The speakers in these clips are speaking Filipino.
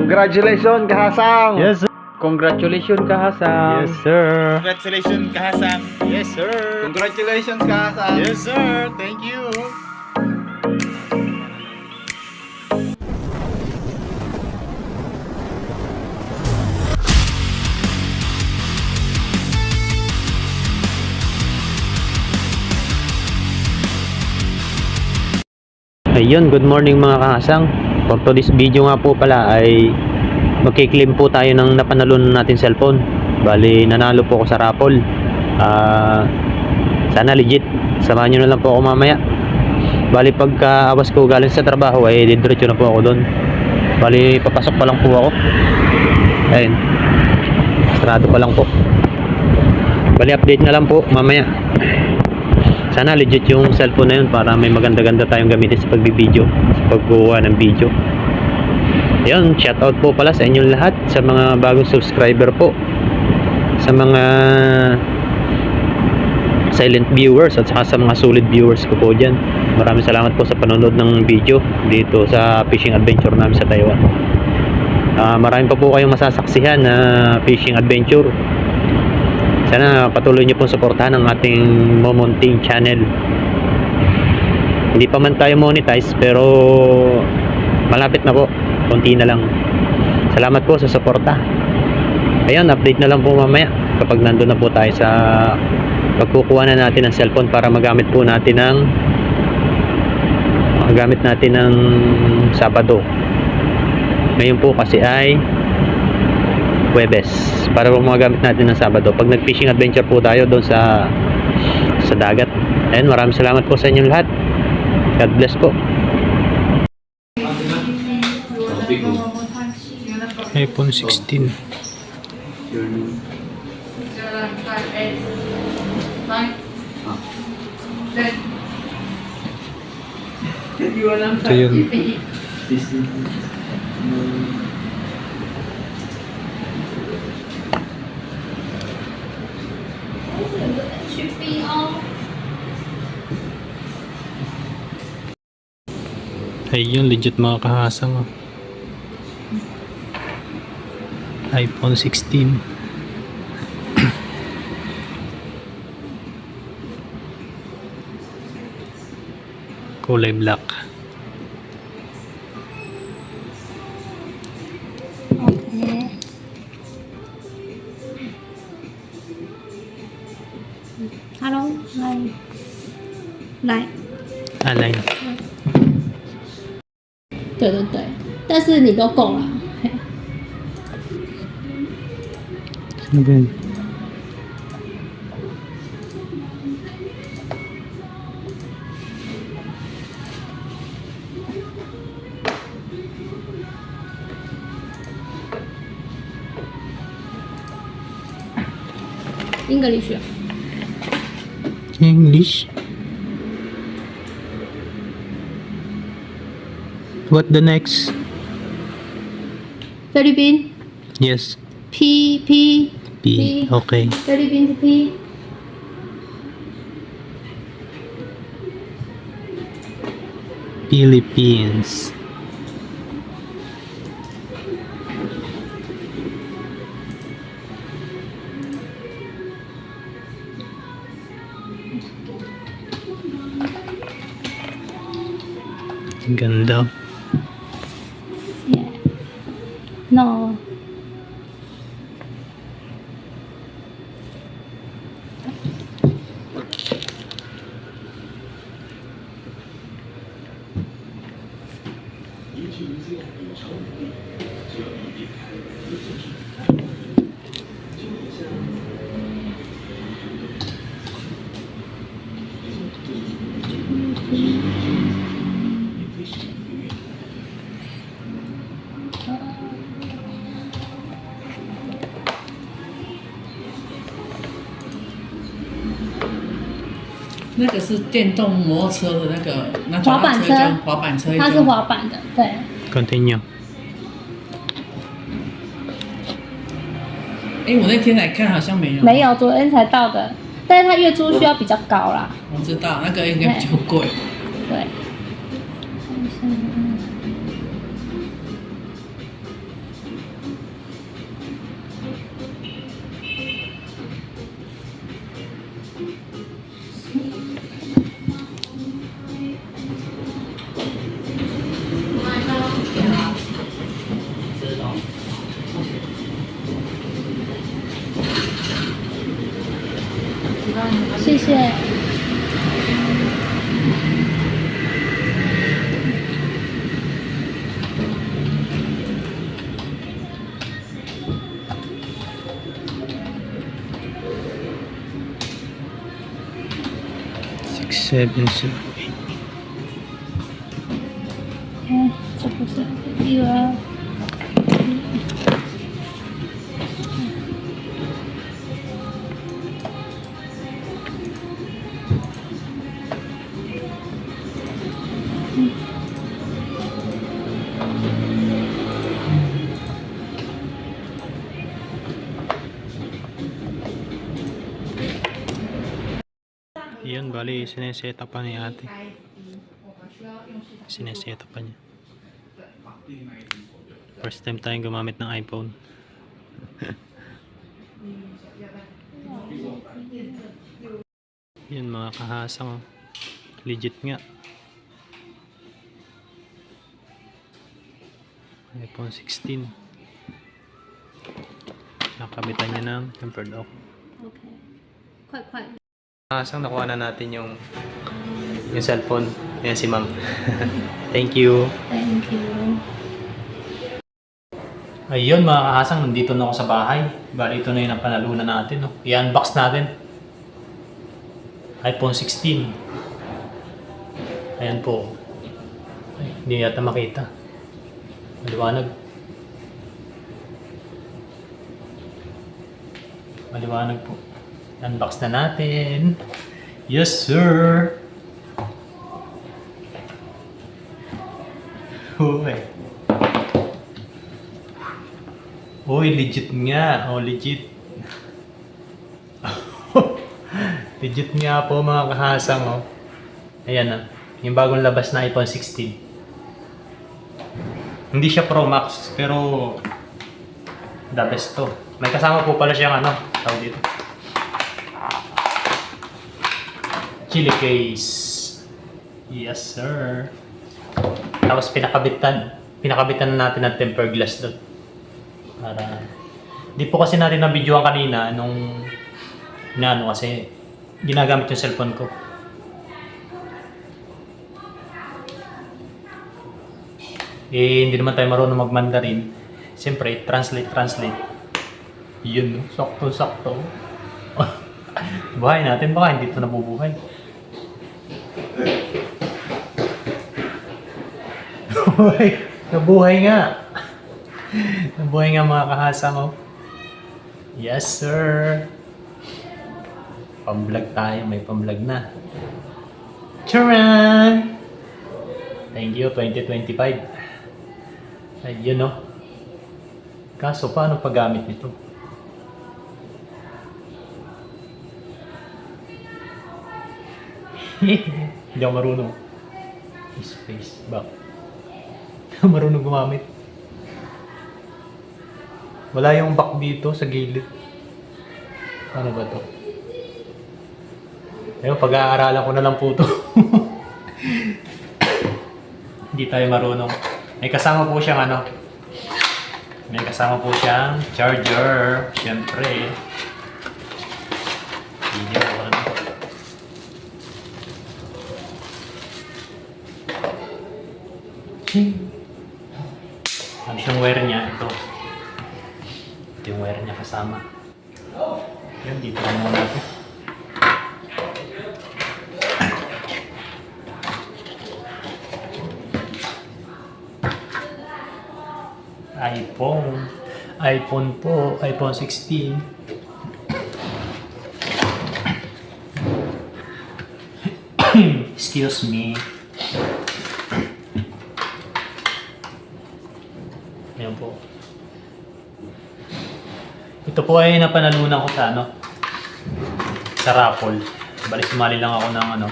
Congratulations, Kahasang! Yes, sir. Congratulations Kahasang. Yes, sir. Congratulations, Kahasang. Yes, sir. Congratulations, Kahasang. Yes, sir. Thank you. Ayun, good morning mga kahasang. For today's video nga po pala ay magkiklaim po tayo ng napanalon natin cellphone. Bali, nanalo po ako sa raffle. Sana legit. Samahan nyo na lang po ako mamaya. Bali, pagka awas ko galing sa trabaho ay didiretso na po ako doon. Bali, papasok pa lang po ako. Ayun. Sarado pa lang po. Bali, update na lang po mamaya. Sana legit yung cellphone na yun para may maganda-ganda tayong gamitin sa pagbibideo, sa pagkuha ng video. Ayun, shoutout po pala sa inyong lahat, sa mga bagong subscriber po, sa mga silent viewers at saka sa mga solid viewers ko po dyan. Maraming salamat po sa panonood ng video dito sa fishing adventure namin sa Taiwan. Maraming pa po kayong masasaksihan na fishing adventure. Sana patuloy nyo pong suportahan ang ating Momonting channel. Hindi pa man tayo monetize pero malapit na po, konti na lang. Salamat po sa suporta. Ayan, update na lang po mamaya kapag nandun na po tayo sa pagkukuha na natin ng cellphone para magamit po natin ng Sabado. Ngayon po kasi ay Huwebes, para po magamit natin ng Sabado pag nag-fishing adventure po tayo doon sa dagat. Ayun, maraming salamat po sa inyong lahat. God bless po. iPhone 16. Ito yun. Ayun, legit mga kahasang. iPhone 16. Kulay black. Okay. Hello,来。 Align. 对对对，但是你都够了。嘿 Ano ba yun? English。 English? What the next? 菲律宾 Yes. P P P. Okay. 菲律宾是 P。 Philippines. Ang ganda. Yeah. No.那个是电动摩托车的那个，那滑板车叫滑板车，它是滑板的，对。 Continue. 哎，我那天来看好像没有。没有，昨天才到的，但是它月租需要比较高啦。我知道那个应该比较贵。对。谢。 6, 7, 8. 哎，这不是1、2。Yun, bali, sineset up pa ni ate. Sineset up pa niya. First time tayong gumamit ng iPhone. Yun mga kahasang. Legit nga. iPhone 16. Nakabitan niya ng tempered lock. OK，快快。 Kahasang nakuha na natin yung cellphone. Yan si ma'am. Thank you. Thank you. Ayun mga kahasang, nandito na ako sa bahay. Bali ito na yung napanalunan natin. No? I-unbox natin. iPhone 16. Ayan po. Ay, hindi yata makita. Maliwanag. Maliwanag po. Unbox na natin. Yes sir. Uy. Uy, legit nga. Oh, legit. Legit nga po mga kahasang. Oh. Ayan na. Yung bagong labas na iPhone 16. Hindi siya Pro Max, pero the best to. May kasama po pala siyang ano, tawag dito. Chili case. Yes, sir. Tapos pinakabitan na natin ng tempered glass doon. Para di po kasi natin na-videoan kanina nung kasi ginagamit yung cellphone ko. Eh, hindi naman tayo marunong mag-Mandarin. Siyempre, translate. Yun, no? Sakto. Buhay natin, baka hindi ito nabubuhay. Nabuhay nga. Nabuhay nga mga kahasang, oh. Yes, sir. Pamblog tayo, may pamblog na. Charan! Thank you, 2025. Ayun, no? Kaso, paano paggamit nito? Hindi ako marunong. Space back. Marunong gumamit. Wala yung back dito sa gilid. Paano ba to? Ayun, pag-aaralan ko na lang po to. Hindi tayo marunong. May kasama po siyang ano. May kasama po siyang charger. Siyempre. Video ano. Ano siyang wire niya? Ito. Ito yung wire niya kasama. Yan, dito lang muna ito. iPhone po, iPhone 16. Excuse me. Ayan po. Ito po ay napanalunan ko sa ano, sa raffle. Bali sumali lang ako ng ano,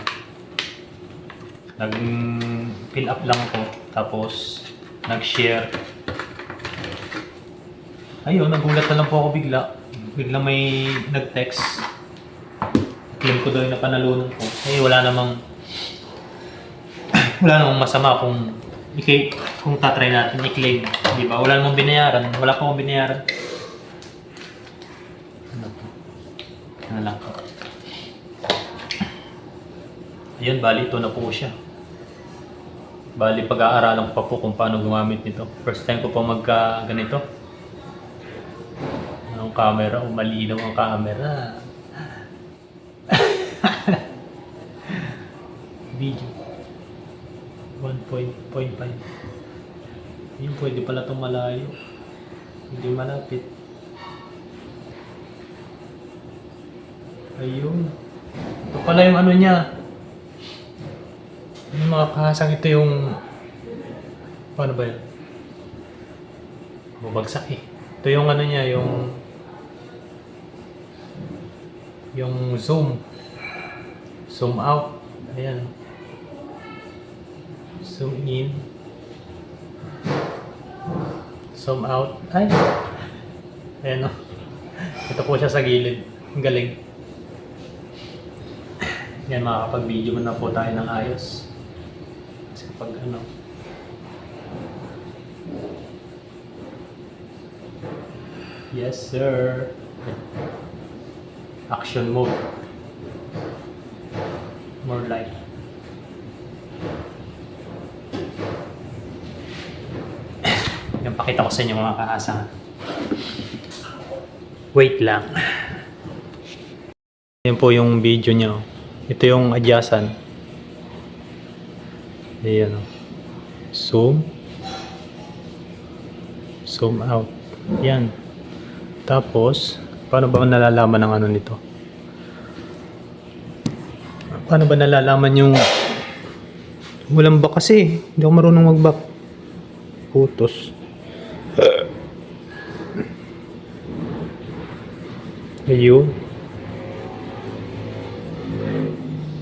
nag-fill up lang ako, tapos nag-share. Ayun, nagulat na lang po ako bigla. Bigla may nag-text. Claim ko daw yung napanalunan ko. Eh, wala namang masama kung tatry natin i-claim. Di ba? Wala namang binayaran. Wala pa akong binayaran. Ano to? Ano lang to? Yan, bali ito na po siya. Bali pag-aaralan ko pa po kung paano gumamit nito. First time ko po magka ganito. Ang camera, malinaw ang camera. Video 1.5. Yun, pwede pala itong malayo. Hindi malapit. Ayun. Ito pala yung ano niya. Yung mga kahasang ito yung... Paano ba yun? Bubagsak eh. Ito yung ano niya, yung zoom. Zoom out. Ayan. Zoom in. Zoom out. Ay! Ayan o. Ito po siya sa gilid. Ang galing. Yan, makakapag-video na po tayo ng ayos. Kasi kapag ano... Yes, sir. Action mode. More like. Yan, pakita ko sa inyo mga kaasa. Wait lang. Yan po yung video niya. Ito yung adjacent. Ayan. Zoom. Zoom out. Yan. Tapos, paano ba nalalaman ng ano nito? Paano ba nalalaman yung... Walang back kasi. Hindi ako marunong mag-back. Putos. Ayun.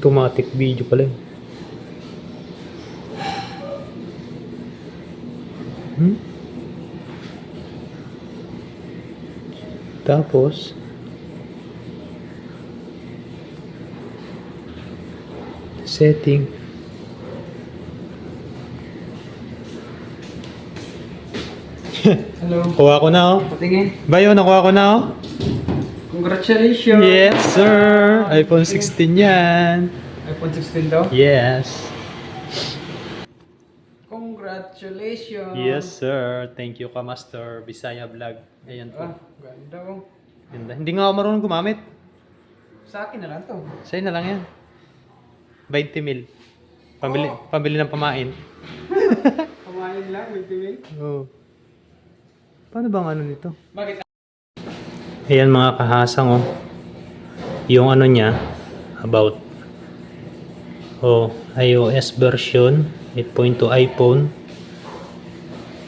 Automatic video pala yun. Tapos setting. Hello. Kuha ko na oh. Patingin. Bayo, nakuha ko na oh. Congratulations. Yes, sir. iPhone 16 yan. iPhone 16 daw? Yes. Congratulations. Yes, sir. Thank you, Kamaster. Bisaya Vlog. Ayan po. Ah, ganda oh. Ganda. Hindi nga ako marunong gumamit. Sa akin na lang to. Sa'yo na lang yan. 20 mil. Pambili ng pamain. Kumain lang, may TV. Oh. Paano bang ano nito? Bakit? Ayan mga kahasang oh. Yung ano niya about iOS version 8.2 iPhone.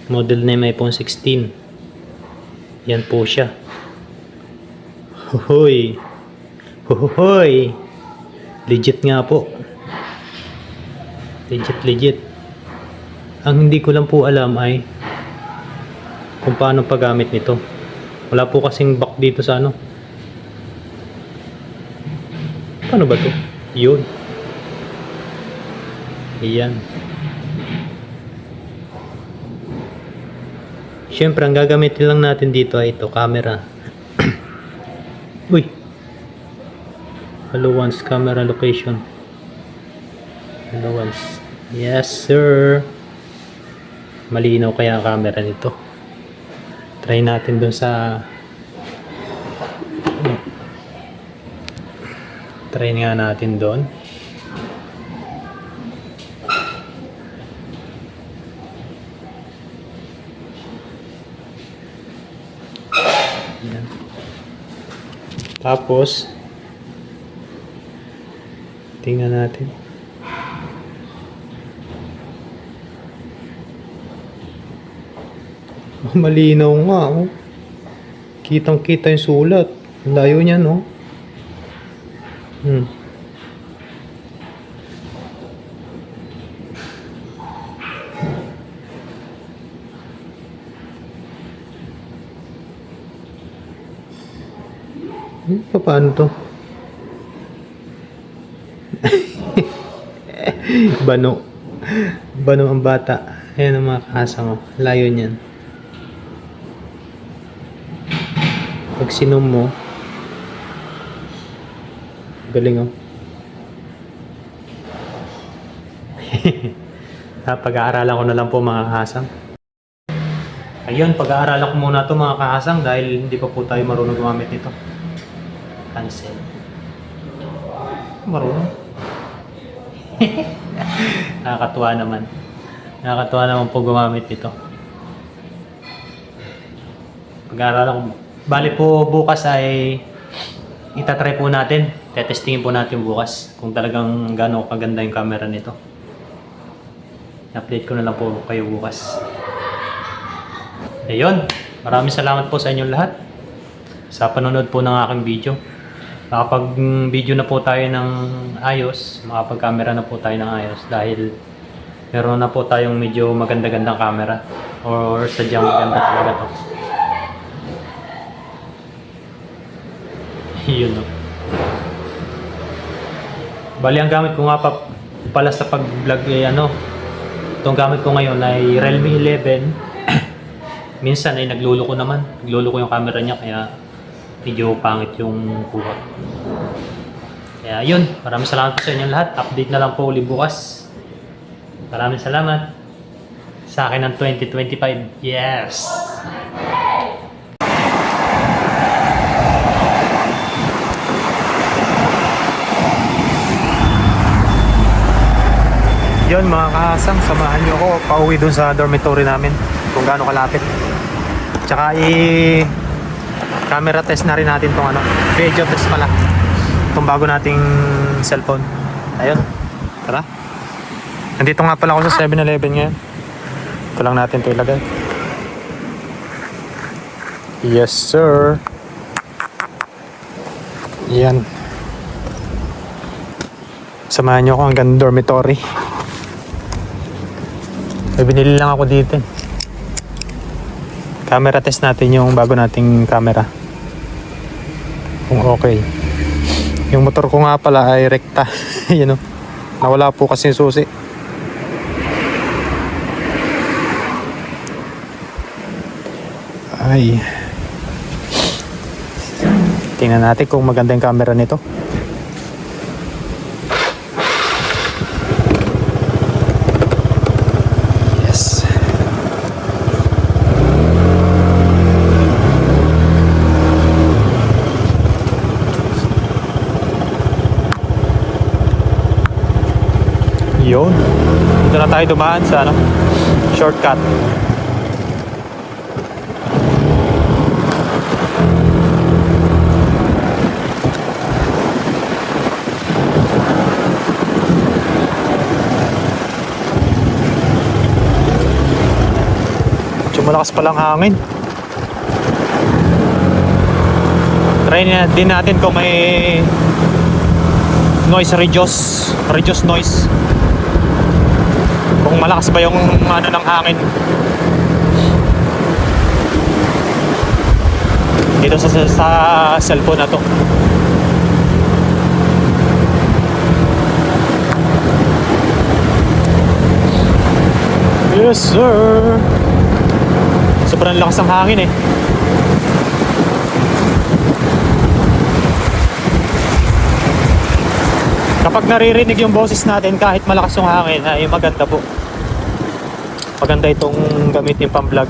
Model name iPhone 16. Yan po siya. Hohoy. Hohoy. Legit nga po. Legit. Ang hindi ko lang po alam ay kung paano paggamit nito. Wala po kasing back dito sa ano. Paano ba to? Yun. Ayan. Siyempre, ang gagamitin lang natin dito ay ito, camera. Uy. Hello once, camera location. Hello once. Yes, sir. Malinaw kaya ang camera nito. Try natin dun sa... Try nga natin doon. Yan. Tapos tingnan natin. Malinaw nga oh. Kitang-kita yung sulat. Ang layo niya no. Paano to? Bano. Bano ang bata. Ayan ang mga kasama. Layo niyan. Pag sinum mo, galing oh. Pag-aaralan ko na lang po mga kahasang. Ayun, pag-aaralan ko muna to mga kahasang dahil hindi pa po tayo marunong gumamit nito. Cancel. Marunong. Nakakatuwa naman. Nakakatuwa naman po gumamit nito. Pag-aaralan ko. Bali po bukas ay itatry po natin. Tetestingin po natin bukas kung talagang gaano kaganda yung camera nito. Update ko na lang po kayo bukas. Ayun, maraming salamat po sa inyong lahat sa panonood po ng aking video. Makapag-video na po tayo ng ayos, makapag-camera na po tayo ng ayos dahil meron na po tayong medyo maganda-gandang camera or sadyang maganda talaga to. Yun no. Bali ang gamit ko nga pala sa pag-vlog ay itong gamit ko ngayon ay Realme 11. Minsan ay nagluluko naman. Nagluluko yung camera niya kaya medyo pangit yung kuha. Kaya yun, maraming salamat po sa inyong lahat. Update na lang po ulit bukas. Maraming salamat sa akin ng 2025. Yes! Yun mga kahasang, samahan nyo ako pauwi dun sa dormitory namin kung gaano kalapit. Tsaka camera test na rin natin tong video test pala. Itong bago nating cellphone. Ayun. Tara. Nandito nga pala ako sa 7-Eleven ngayon. Ito lang natin ito ilagay. Yes sir. Yan. Samahan nyo ako hanggang dormitory. May binili lang ako dito. Camera test natin yung bago nating camera. Kung okay. Yung motor ko nga pala ay rekta. Yun o. Nawala po kasi yung susi. Ay. Tingnan natin kung maganda yung camera nito. Yun. Dito na tayo dumaan sa shortcut. Malakas palang hangin. Try din natin kung may noise reduce noise. Kung malakas ba yung ng hangin dito sa cellphone na to. Yes sir. Sobrang lakas ng hangin eh. Kapag naririnig yung boses natin kahit malakas yung hangin ay maganda po. Maganda itong gamitin pang vlog.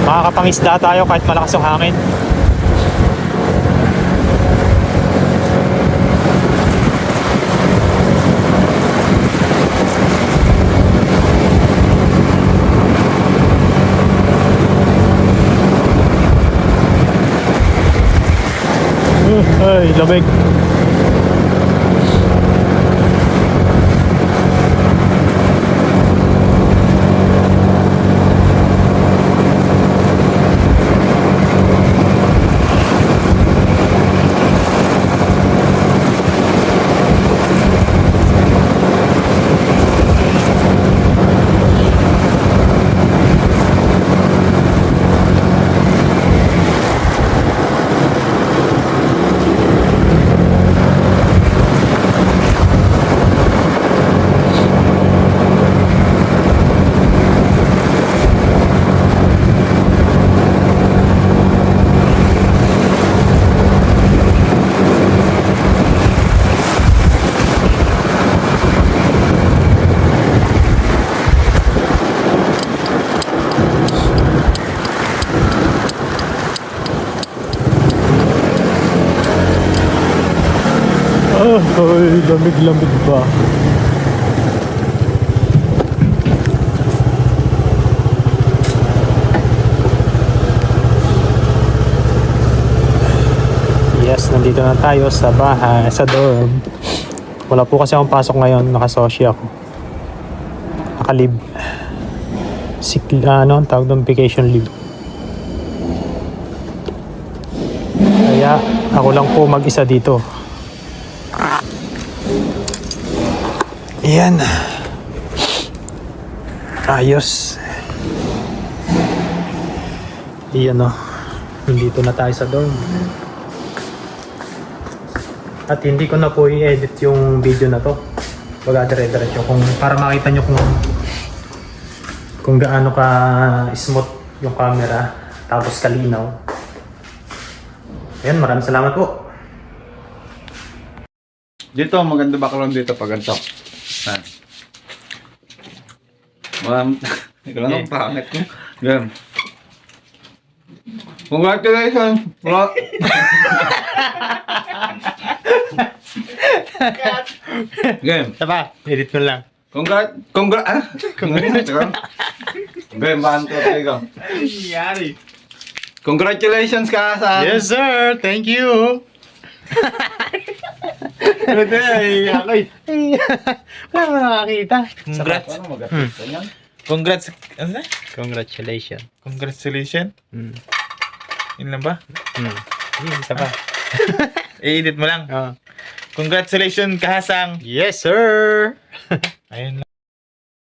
Makakapangisda tayo kahit malakas yung hangin. Ay, lamig. Uy, lamig-lamig ba? Yes, nandito na tayo sa bahay, sa dorm. Wala po kasi akong pasok ngayon, nakasosyo ako. Nakalib. Sick, ano, ang tawag doon, vacation leave. Kaya ako lang po mag-isa dito. Ayan. Ayos. Ayan o. Nandito na tayo sa dorm. At hindi ko na po i-edit yung video na to. Baga dire-diretso kung para makita nyo kung gaano ka smooth yung camera tapos kalinaw. Ayan, maraming salamat po. Dito, maganda background dito pag ganito. Ikaw lang ang pangit ko. Yan. Congratulations! Bro. Game. Saba, edit ko lang. Game, bahan ko tayo. Yari. Congratulations ka sa... Yes sir, thank you. Pwede ay ako'y. Wala mo nakakita. Congrats. Ano mag-atid ka niyan? Congrats. Ano na? Congratulations. Congratulations. Yun lang ba? Isa pa. I-edit mo lang. Oh. Congratulations, Kahasang. Yes sir. Ayun lang.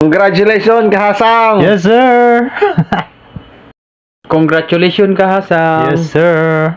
Congratulations, Kahasang! Yes sir. Congratulations Kahasang. Yes sir.